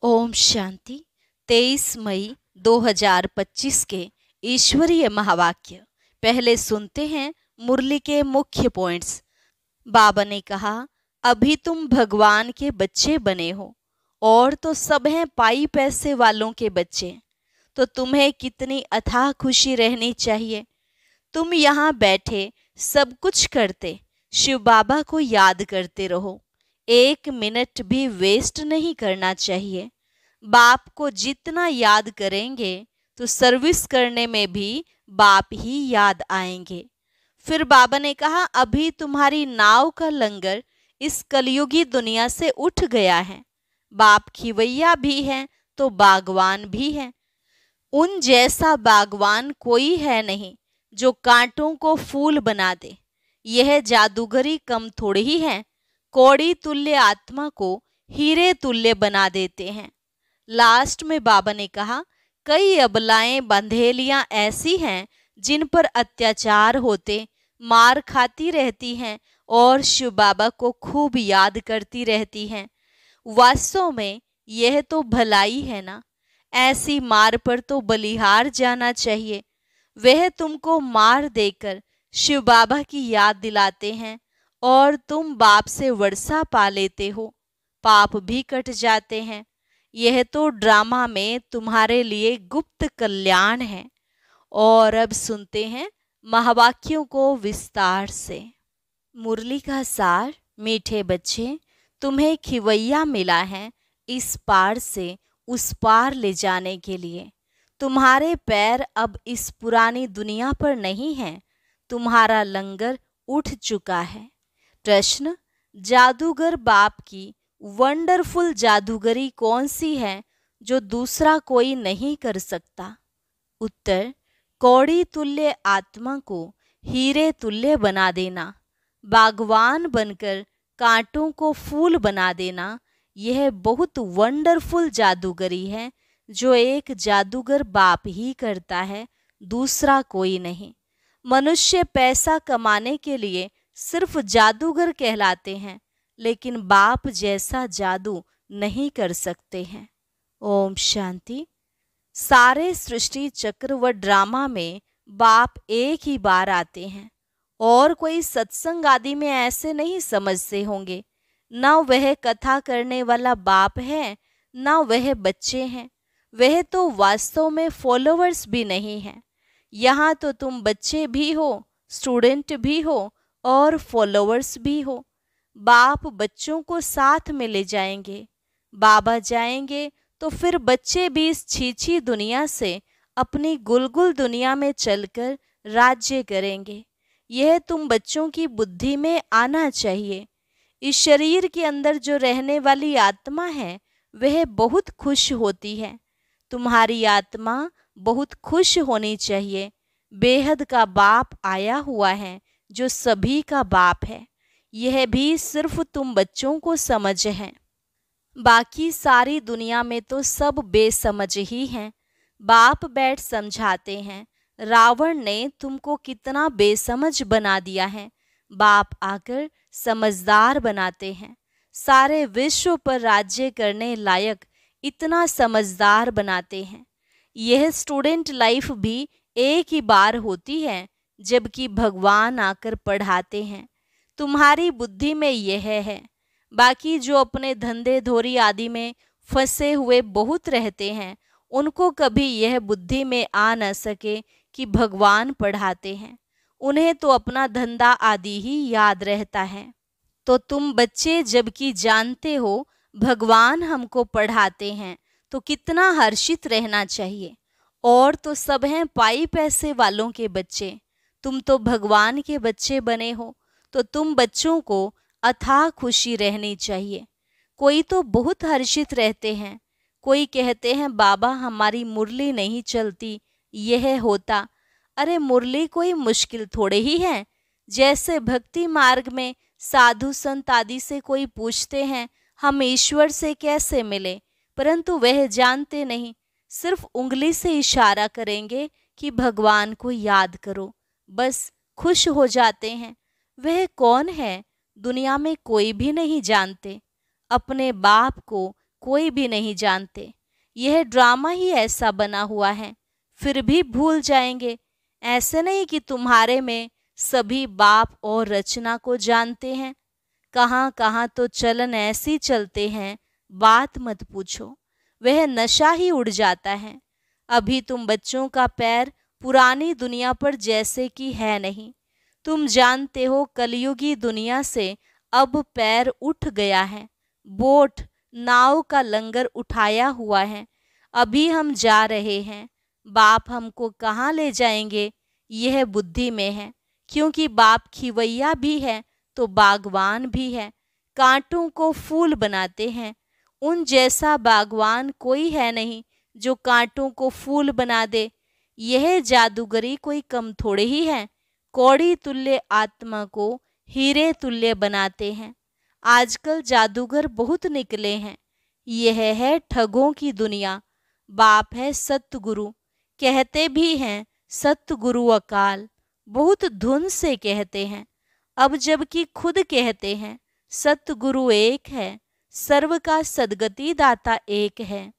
ओम शांति। 23 मई 2025 के ईश्वरीय महावाक्य पहले सुनते हैं मुरली के मुख्य पॉइंट्स। बाबा ने कहा, अभी तुम भगवान के बच्चे बने हो और तो सब हैं पाई पैसे वालों के बच्चे। तो तुम्हें कितनी अथाह खुशी रहनी चाहिए। तुम यहाँ बैठे सब कुछ करते शिव बाबा को याद करते रहो। 1 मिनट भी वेस्ट नहीं करना चाहिए। बाप को जितना याद करेंगे तो सर्विस करने में भी बाप ही याद आएंगे। फिर बाबा ने कहा, अभी तुम्हारी नाव का लंगर इस कलयुगी दुनिया से उठ गया है। बाप खिवैया भी हैं तो बागवान भी हैं। उन जैसा बागवान कोई है नहीं जो कांटों को फूल बना दे। यह जादूगरी कम थोड़ी ही है। कौड़ी तुल्य आत्मा को हीरे तुल्य बना देते हैं। लास्ट में बाबा ने कहा, कई अबलाएं बंधेलियां ऐसी हैं जिन पर अत्याचार होते, मार खाती रहती हैं और शिव बाबा को खूब याद करती रहती हैं। वास्तव में यह तो भलाई है ना। ऐसी मार पर तो बलिहार जाना चाहिए। वह तुमको मार देकर शिव बाबा की याद दिलाते हैं और तुम बाप से वर्षा पा लेते हो। पाप भी कट जाते हैं। यह तो ड्रामा में तुम्हारे लिए गुप्त कल्याण है। और अब सुनते हैं महावाक्यों को विस्तार से। मुरली का सार। मीठे बच्चे, तुम्हें खिवैया मिला है इस पार से उस पार ले जाने के लिए। तुम्हारे पैर अब इस पुरानी दुनिया पर नहीं हैं। तुम्हारा लंगर उठ चुका है। प्रश्न, जादूगर बाप की वंडरफुल जादूगरी कौन सी है जो दूसरा कोई नहीं कर सकता? उत्तर, कौड़ी तुल्य आत्मा को हीरे तुल्य बना देना, बागवान बनकर कांटों को फूल बना देना। यह बहुत वंडरफुल जादूगरी है जो एक जादूगर बाप ही करता है, दूसरा कोई नहीं। मनुष्य पैसा कमाने के लिए सिर्फ जादूगर कहलाते हैं, लेकिन बाप जैसा जादू नहीं कर सकते हैं। ओम शांति। सारे सृष्टि चक्र व ड्रामा में बाप एक ही बार आते हैं और कोई सत्संग आदि में ऐसे नहीं समझते होंगे। न वह कथा करने वाला बाप है, न वह बच्चे हैं। वह तो वास्तव में फॉलोअर्स भी नहीं है। यहाँ तो तुम बच्चे भी हो, स्टूडेंट भी हो और फॉलोअर्स भी हो। बाप बच्चों को साथ में ले जाएंगे। बाबा जाएंगे तो फिर बच्चे भी इस छीछी दुनिया से अपनी गुलगुल दुनिया में चलकर राज्य करेंगे। यह तुम बच्चों की बुद्धि में आना चाहिए। इस शरीर के अंदर जो रहने वाली आत्मा है वह बहुत खुश होती है। तुम्हारी आत्मा बहुत खुश होनी चाहिए। बेहद का बाप आया हुआ है जो सभी का बाप है। यह भी सिर्फ तुम बच्चों को समझ है। बाकी सारी दुनिया में तो सब बेसमझ ही हैं। बाप बैठ समझाते हैं, रावण ने तुमको कितना बेसमझ बना दिया है। बाप आकर समझदार बनाते हैं। सारे विश्व पर राज्य करने लायक इतना समझदार बनाते हैं। यह स्टूडेंट लाइफ भी एक ही बार होती है, जबकि भगवान आकर पढ़ाते हैं। तुम्हारी बुद्धि में यह है। बाकी जो अपने धंधे धोरी आदि में फंसे हुए बहुत रहते हैं, उनको कभी यह बुद्धि में आ न सके कि भगवान पढ़ाते हैं। उन्हें तो अपना धंधा आदि ही याद रहता है। तो तुम बच्चे जबकि जानते हो भगवान हमको पढ़ाते हैं तो कितना हर्षित रहना चाहिए। और तो सब हैं पाई पैसे वालों के बच्चे। तुम तो भगवान के बच्चे बने हो, तो तुम बच्चों को अथाह खुशी रहनी चाहिए। कोई तो बहुत हर्षित रहते हैं। कोई कहते हैं, बाबा हमारी मुरली नहीं चलती, यह होता। अरे मुरली कोई मुश्किल थोड़े ही है। जैसे भक्ति मार्ग में साधु संत आदि से कोई पूछते हैं हम ईश्वर से कैसे मिले, परंतु वह जानते नहीं। सिर्फ उंगली से इशारा करेंगे कि भगवान को याद करो, बस खुश हो जाते हैं। वह कौन है दुनिया में कोई भी नहीं जानते। अपने बाप को कोई भी नहीं जानते। यह ड्रामा ही ऐसा बना हुआ है, फिर भी भूल जाएंगे। ऐसे नहीं कि तुम्हारे में सभी बाप और रचना को जानते हैं। कहाँ कहाँ तो चलन ऐसी चलते हैं, बात मत पूछो, वह नशा ही उड़ जाता है। अभी तुम बच्चों का पैर पुरानी दुनिया पर जैसे कि है नहीं। तुम जानते हो कलयुगी दुनिया से अब पैर उठ गया है। बोट नाव का लंगर उठाया हुआ है। अभी हम जा रहे हैं। बाप हमको कहाँ ले जाएंगे यह बुद्धि में है, क्योंकि बाप खिवैया भी है तो बागवान भी है। कांटों को फूल बनाते हैं। उन जैसा बागवान कोई है नहीं जो कांटों को फूल बना दे। यह जादूगरी कोई कम थोड़े ही है। कौड़ी तुल्य आत्मा को हीरे तुल्य बनाते हैं। आजकल जादूगर बहुत निकले हैं। यह है ठगों की दुनिया। बाप है सतगुरु, कहते भी हैं सतगुरु अकाल। बहुत धुन से कहते हैं, अब जबकि खुद कहते हैं सतगुरु एक है, सर्व का सदगति दाता एक है।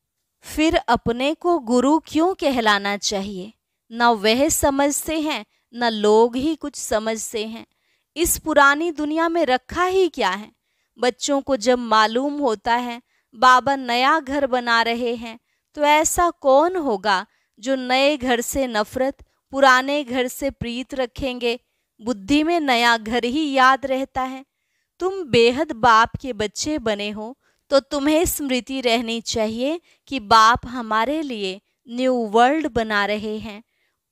फिर अपने को गुरु क्यों कहलाना चाहिए? न वह समझते हैं न लोग ही कुछ समझते हैं। इस पुरानी दुनिया में रखा ही क्या है? बच्चों को जब मालूम होता है बाबा नया घर बना रहे हैं, तो ऐसा कौन होगा जो नए घर से नफरत, पुराने घर से प्रीत रखेंगे? बुद्धि में नया घर ही याद रहता है। तुम बेहद बाप के बच्चे बने हो तो तुम्हें स्मृति रहनी चाहिए कि बाप हमारे लिए न्यू वर्ल्ड बना रहे हैं।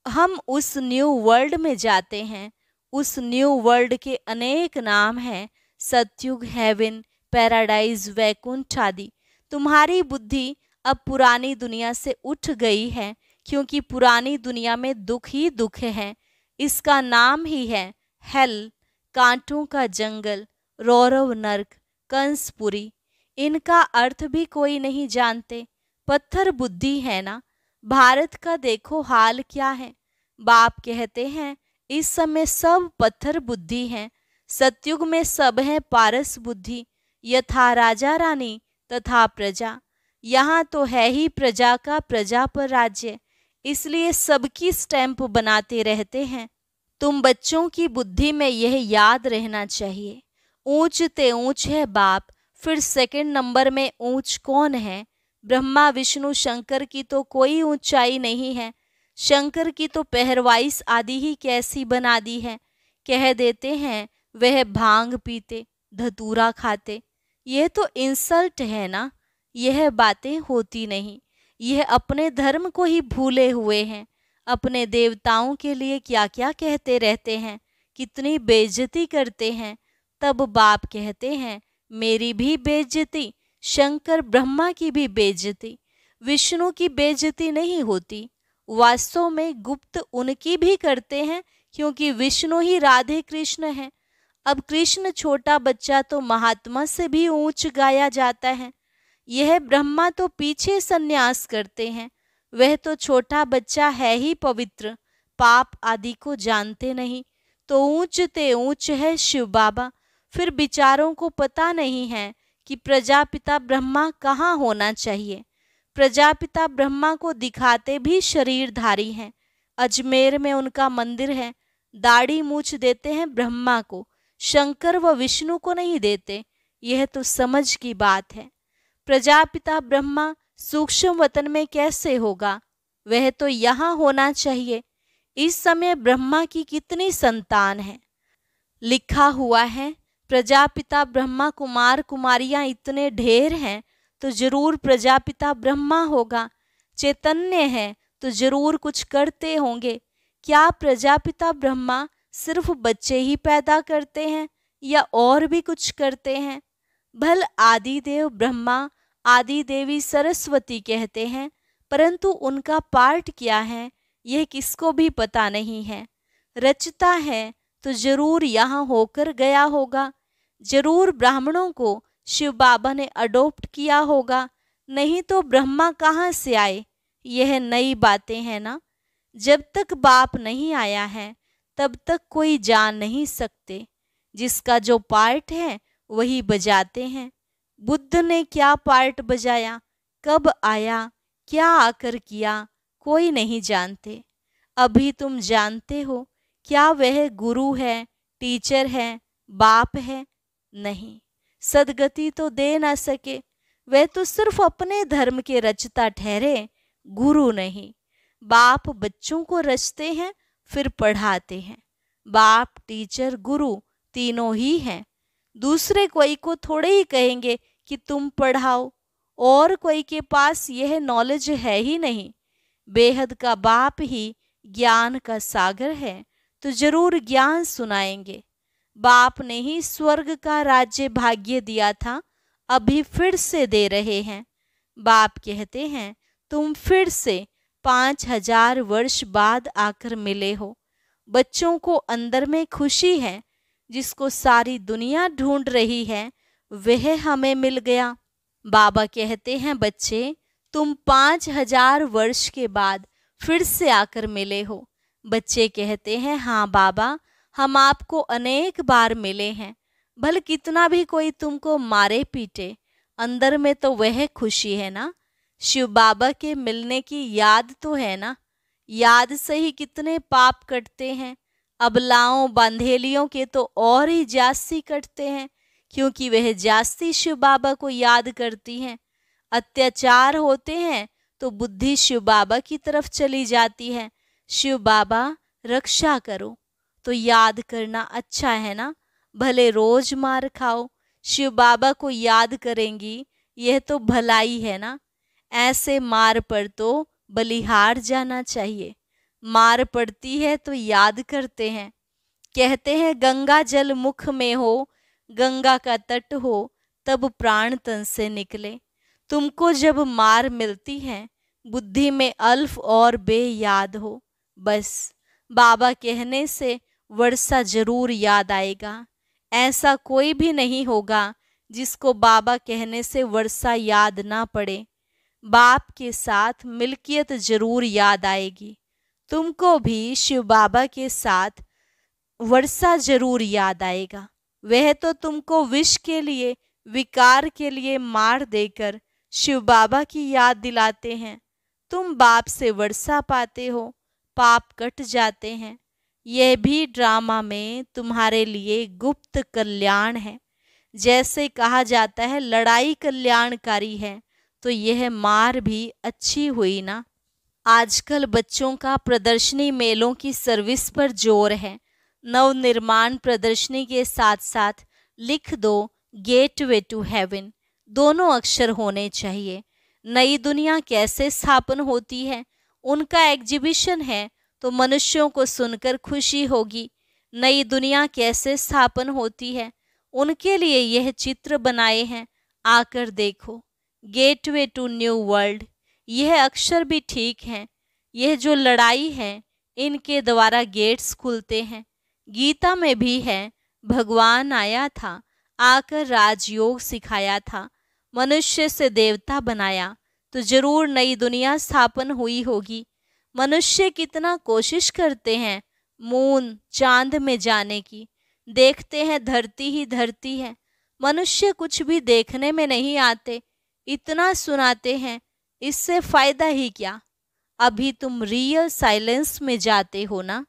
हम उस न्यू वर्ल्ड में जाते हैं। उस न्यू वर्ल्ड के अनेक नाम हैं, सतयुग, हेवन, पैराडाइज, वैकुंठ आदि। तुम्हारी बुद्धि अब पुरानी दुनिया से उठ गई है, क्योंकि पुरानी दुनिया में दुख ही दुख है। इसका नाम ही है हेल, कांटों का जंगल, रौरव नर्क, कंसपुरी। इनका अर्थ भी कोई नहीं जानते। पत्थर बुद्धि है ना। भारत का देखो हाल क्या है। बाप कहते हैं इस समय सब पत्थर बुद्धि हैं। सतयुग में सब है पारस बुद्धि, यथा राजा रानी तथा प्रजा। यहाँ तो है ही प्रजा का प्रजा पर राज्य, इसलिए सबकी स्टैंप बनाते रहते हैं। तुम बच्चों की बुद्धि में यह याद रहना चाहिए, ऊंच ते ऊंच है बाप। फिर सेकंड नंबर में ऊंच कौन है? ब्रह्मा विष्णु शंकर की तो कोई ऊंचाई नहीं है। शंकर की तो पहरवाइश आदि ही कैसी बना दी है। कह देते हैं वह भांग पीते, धतूरा खाते। यह तो इंसल्ट है ना। यह बातें होती नहीं। यह अपने धर्म को ही भूले हुए हैं। अपने देवताओं के लिए क्या क्या कहते रहते हैं, कितनी बेइज्जती करते हैं। तब बाप कहते हैं मेरी भी बेइज्जती, शंकर ब्रह्मा की भी बेइज्जती, विष्णु की बेइज्जती नहीं होती। वास्तव में गुप्त उनकी भी करते हैं, क्योंकि विष्णु ही राधे कृष्ण हैं। अब कृष्ण छोटा बच्चा तो महात्मा से भी ऊंच गाया जाता है। यह ब्रह्मा तो पीछे संन्यास करते हैं। वह तो छोटा बच्चा है ही पवित्र, पाप आदि को जानते नहीं। तो ऊंच ते ऊंच है शिव बाबा। फिर बिचारों को पता नहीं है कि प्रजापिता ब्रह्मा कहाँ होना चाहिए। प्रजापिता ब्रह्मा को दिखाते भी शरीरधारी हैं। अजमेर में उनका मंदिर है। दाढ़ी मूछ देते हैं ब्रह्मा को, शंकर व विष्णु को नहीं देते। यह तो समझ की बात है। प्रजापिता ब्रह्मा सूक्ष्म वतन में कैसे होगा? वह तो यहाँ होना चाहिए। इस समय ब्रह्मा की कितनी संतान है? लिखा हुआ है प्रजापिता ब्रह्मा कुमार कुमारियां इतने ढेर हैं तो जरूर प्रजापिता ब्रह्मा होगा। चैतन्य है तो जरूर कुछ करते होंगे। क्या प्रजापिता ब्रह्मा सिर्फ बच्चे ही पैदा करते हैं या और भी कुछ करते हैं? भल आदिदेव ब्रह्मा, आदि देवी सरस्वती कहते हैं, परंतु उनका पार्ट क्या है यह किसको भी पता नहीं है। रचता है तो जरूर यहाँ होकर गया होगा। जरूर ब्राह्मणों को शिव बाबा ने अडॉप्ट किया होगा, नहीं तो ब्रह्मा कहाँ से आए? यह नई बातें हैं ना। जब तक बाप नहीं आया है तब तक कोई जान नहीं सकते। जिसका जो पार्ट है वही बजाते हैं। बुद्ध ने क्या पार्ट बजाया, कब आया, क्या आकर किया, कोई नहीं जानते। अभी तुम जानते हो क्या वह गुरु है, टीचर है, बाप है? नहीं, सदगति तो दे ना सके। वह तो सिर्फ अपने धर्म के रचता ठहरे, गुरु नहीं। बाप बच्चों को रचते हैं, फिर पढ़ाते हैं। बाप, टीचर, गुरु तीनों ही हैं। दूसरे कोई को थोड़े ही कहेंगे कि तुम पढ़ाओ, और कोई के पास यह नॉलेज है ही नहीं। बेहद का बाप ही ज्ञान का सागर है, तो जरूर ज्ञान सुनाएंगे। बाप ने ही स्वर्ग का राज्य भाग्य दिया था, अभी फिर से दे रहे हैं। बाप कहते हैं तुम फिर से 5000 वर्ष बाद आकर मिले हो। बच्चों को अंदर में खुशी है, जिसको सारी दुनिया ढूंढ रही है वह हमें मिल गया। बाबा कहते हैं बच्चे, तुम 5000 वर्ष के बाद फिर से आकर मिले हो। बच्चे कहते हैं हाँ बाबा, हम आपको अनेक बार मिले हैं। भले कितना भी कोई तुमको मारे पीटे, अंदर में तो वह खुशी है ना। शिव बाबा के मिलने की याद तो है ना। याद से ही कितने पाप कटते हैं। अबलाओं बांधेलियों के तो और ही जास्ती कटते हैं, क्योंकि वह जास्ती शिव बाबा को याद करती हैं। अत्याचार होते हैं तो बुद्धि शिव बाबा की तरफ चली जाती है। शिव बाबा रक्षा करो, तो याद करना अच्छा है ना। भले रोज मार खाओ, शिव बाबा को याद करेंगी, यह तो भलाई है ना। ऐसे मार पर तो बलिहार जाना चाहिए। मार पड़ती है तो याद करते हैं। कहते हैं गंगा जल मुख में हो, गंगा का तट हो, तब प्राण तन से निकले। तुमको जब मार मिलती है, बुद्धि में अल्फ और बे याद हो। बस बाबा कहने से वर्षा जरूर याद आएगा। ऐसा कोई भी नहीं होगा जिसको बाबा कहने से वर्षा याद ना पड़े। बाप के साथ मिल्कियत जरूर याद आएगी। तुमको भी शिव बाबा के साथ वर्षा जरूर याद आएगा। वह तो तुमको विष के लिए, विकार के लिए मार देकर शिव बाबा की याद दिलाते हैं। तुम बाप से वर्षा पाते हो, पाप कट जाते हैं। यह भी ड्रामा में तुम्हारे लिए गुप्त कल्याण है। जैसे कहा जाता है लड़ाई कल्याणकारी है, तो यह मार भी अच्छी हुई ना। आजकल बच्चों का प्रदर्शनी मेलों की सर्विस पर जोर है। नवनिर्माण प्रदर्शनी के साथ साथ लिख दो गेटवे टू हेवन, दोनों अक्षर होने चाहिए। नई दुनिया कैसे स्थापन होती है, उनका एग्जीबिशन है, तो मनुष्यों को सुनकर खुशी होगी। नई दुनिया कैसे स्थापन होती है, उनके लिए यह चित्र बनाए हैं, आकर देखो। गेटवे टू न्यू वर्ल्ड, यह अक्षर भी ठीक हैं। यह जो लड़ाई है, इनके द्वारा गेट्स खुलते हैं। गीता में भी है, भगवान आया था, आकर राजयोग सिखाया था, मनुष्य से देवता बनाया, तो जरूर नई दुनिया स्थापन हुई होगी। मनुष्य कितना कोशिश करते हैं मून, चांद में जाने की, देखते हैं धरती ही धरती है। मनुष्य कुछ भी देखने में नहीं आते। इतना सुनाते हैं, इससे फायदा ही क्या। अभी तुम रियल साइलेंस में जाते हो ना,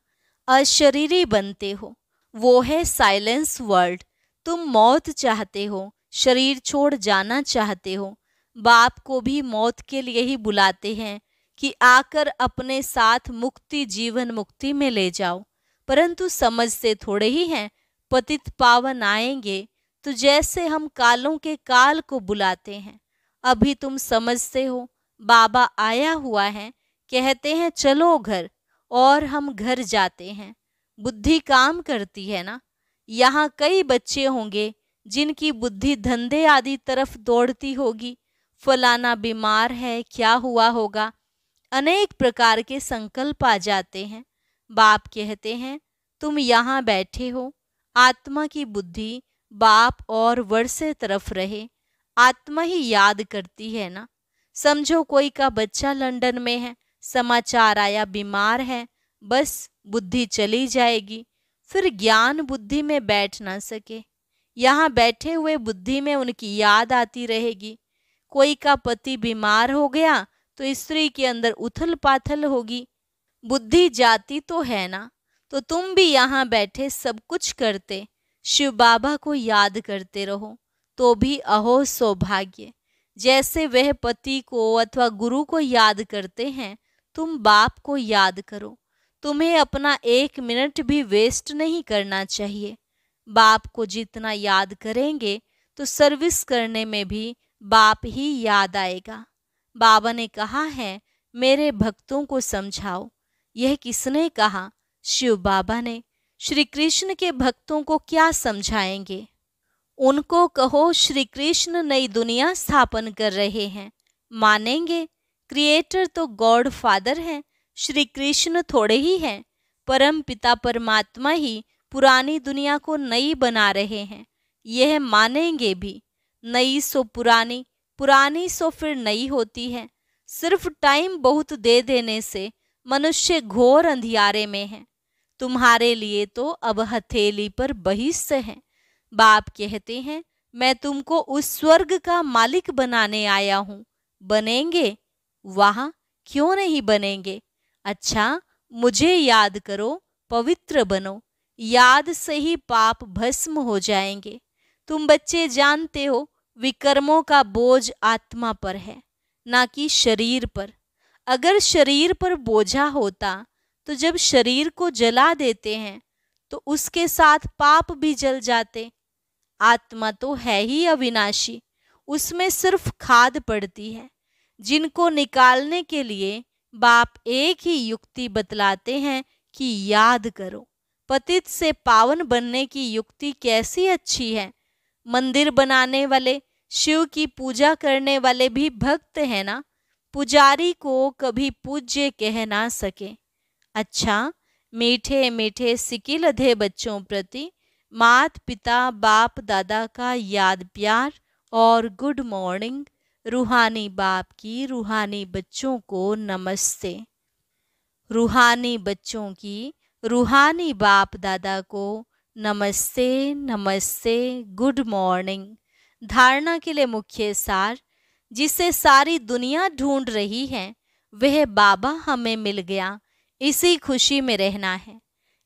अशरीरी बनते हो। वो है साइलेंस वर्ल्ड। तुम मौत चाहते हो, शरीर छोड़ जाना चाहते हो। बाप को भी मौत के लिए ही बुलाते हैं कि आकर अपने साथ मुक्ति, जीवन मुक्ति में ले जाओ। परंतु समझते थोड़े ही हैं। पतित पावन आएंगे तो जैसे हम कालों के काल को बुलाते हैं। अभी तुम समझते हो बाबा आया हुआ है, कहते हैं चलो घर, और हम घर जाते हैं। बुद्धि काम करती है ना। यहाँ कई बच्चे होंगे जिनकी बुद्धि धंधे आदि तरफ दौड़ती होगी। फलाना बीमार है, क्या हुआ होगा, अनेक प्रकार के संकल्प आ जाते हैं। बाप कहते हैं तुम यहाँ बैठे हो, आत्मा की बुद्धि बाप और वर्षे तरफ रहे। आत्मा ही याद करती है ना। समझो कोई का बच्चा लंदन में है, समाचार आया बीमार है, बस बुद्धि चली जाएगी, फिर ज्ञान बुद्धि में बैठ ना सके। यहाँ बैठे हुए बुद्धि में उनकी याद आती रहेगी। कोई का पति बीमार हो गया तो स्त्री के अंदर उथल पाथल होगी। बुद्धि जाती तो है ना, तो तुम भी यहाँ बैठे सब कुछ करते शिव बाबा को याद करते रहो तो भी अहो सौभाग्य। जैसे वह पति को अथवा गुरु को याद करते हैं, तुम बाप को याद करो। तुम्हें अपना 1 मिनट भी वेस्ट नहीं करना चाहिए। बाप को जितना याद करेंगे तो सर्विस करने में भी बाप ही याद आएगा। बाबा ने कहा है, मेरे भक्तों को समझाओ। यह किसने कहा? शिव बाबा ने। श्री कृष्ण के भक्तों को क्या समझाएंगे? उनको कहो श्री कृष्ण नई दुनिया स्थापन कर रहे हैं। मानेंगे? क्रिएटर तो गॉड फादर हैं, श्री कृष्ण थोड़े ही हैं। परम पिता परमात्मा ही पुरानी दुनिया को नई बना रहे हैं। यह मानेंगे भी। नई सो पुरानी, पुरानी सो फिर नई होती है। सिर्फ टाइम बहुत दे देने से मनुष्य घोर अंधियारे में है। तुम्हारे लिए तो अब हथेली पर बहिष्ठ है। बाप कहते हैं, मैं तुमको उस स्वर्ग का मालिक बनाने आया हूँ। बनेंगे? वाह, क्यों नहीं बनेंगे। अच्छा, मुझे याद करो, पवित्र बनो। याद से ही पाप भस्म हो जाएंगे। तुम बच्चे जानते हो, विकर्मों का बोझ आत्मा पर है, ना कि शरीर पर। अगर शरीर पर बोझा होता तो जब शरीर को जला देते हैं तो उसके साथ पाप भी जल जाते। आत्मा तो है ही अविनाशी, उसमें सिर्फ खाद पड़ती है, जिनको निकालने के लिए बाप एक ही युक्ति बतलाते हैं कि याद करो। पतित से पावन बनने की युक्ति कैसी अच्छी है। मंदिर बनाने वाले, शिव की पूजा करने वाले भी भक्त हैं ना। पुजारी को कभी पूज्य कह ना सके। अच्छा, मीठे मीठे सिकिल अधे बच्चों प्रति मात पिता बाप दादा का याद प्यार और गुड मॉर्निंग। रूहानी बाप की रूहानी बच्चों को नमस्ते। रूहानी बच्चों की रूहानी बाप दादा को नमस्ते नमस्ते, गुड मॉर्निंग। धारणा के लिए मुख्य सार, जिसे सारी दुनिया ढूंढ रही है, वह बाबा हमें मिल गया। इसी खुशी में रहना है।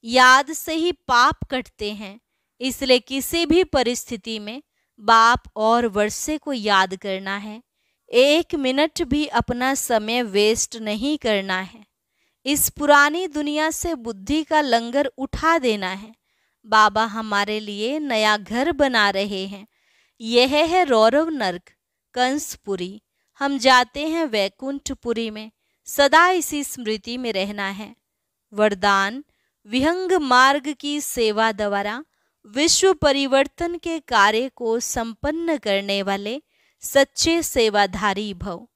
याद से ही पाप कटते हैं, इसलिए किसी भी परिस्थिति में बाप और वर्षे को याद करना है। 1 मिनट भी अपना समय वेस्ट नहीं करना है। इस पुरानी दुनिया से बुद्धि का लंगर उठा देना है। बाबा हमारे लिए नया घर बना रहे हैं। यह है रौरव नर्क, कंसपुरी। हम जाते हैं वैकुंठपुरी में। सदा इसी स्मृति में रहना है। वरदान, विहंग मार्ग की सेवा द्वारा विश्व परिवर्तन के कार्य को संपन्न करने वाले सच्चे सेवाधारी भव।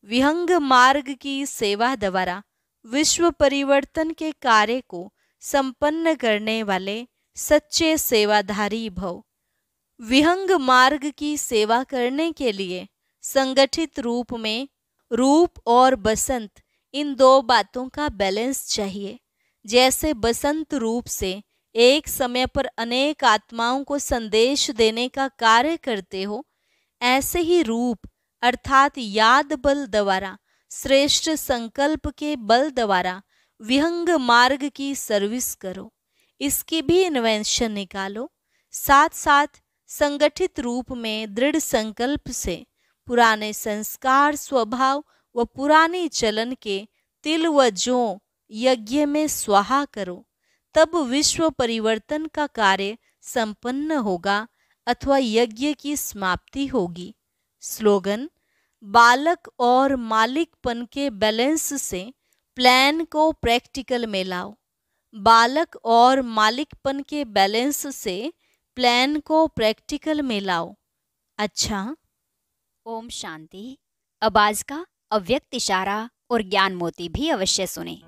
विहंग मार्ग की सेवा द्वारा विश्व परिवर्तन के कार्य को संपन्न करने वाले सच्चे सेवाधारी भव। विहंग मार्ग की सेवा करने के लिए संगठित रूप में रूप और बसंत, इन 2 बातों का बैलेंस चाहिए। जैसे बसंत रूप से एक समय पर अनेक आत्माओं को संदेश देने का कार्य करते हो, ऐसे ही रूप अर्थात याद बल द्वारा, श्रेष्ठ संकल्प के बल द्वारा विहंग मार्ग की सर्विस करो। इसकी भी इन्वेंशन निकालो। साथ साथ संगठित रूप में दृढ़ संकल्प से पुराने संस्कार, स्वभाव व पुरानी चलन के तिल व जौ यज्ञ में स्वाहा करो। तब विश्व परिवर्तन का कार्य संपन्न होगा अथवा यज्ञ की समाप्ति होगी। स्लोगन, बालक और मालिकपन के बैलेंस से प्लान को प्रैक्टिकल में लाओ। बालक और मालिकपन के बैलेंस से प्लान को प्रैक्टिकल में लाओ। अच्छा, ओम शांति। अब आज का अव्यक्त इशारा और ज्ञान मोती भी अवश्य सुने।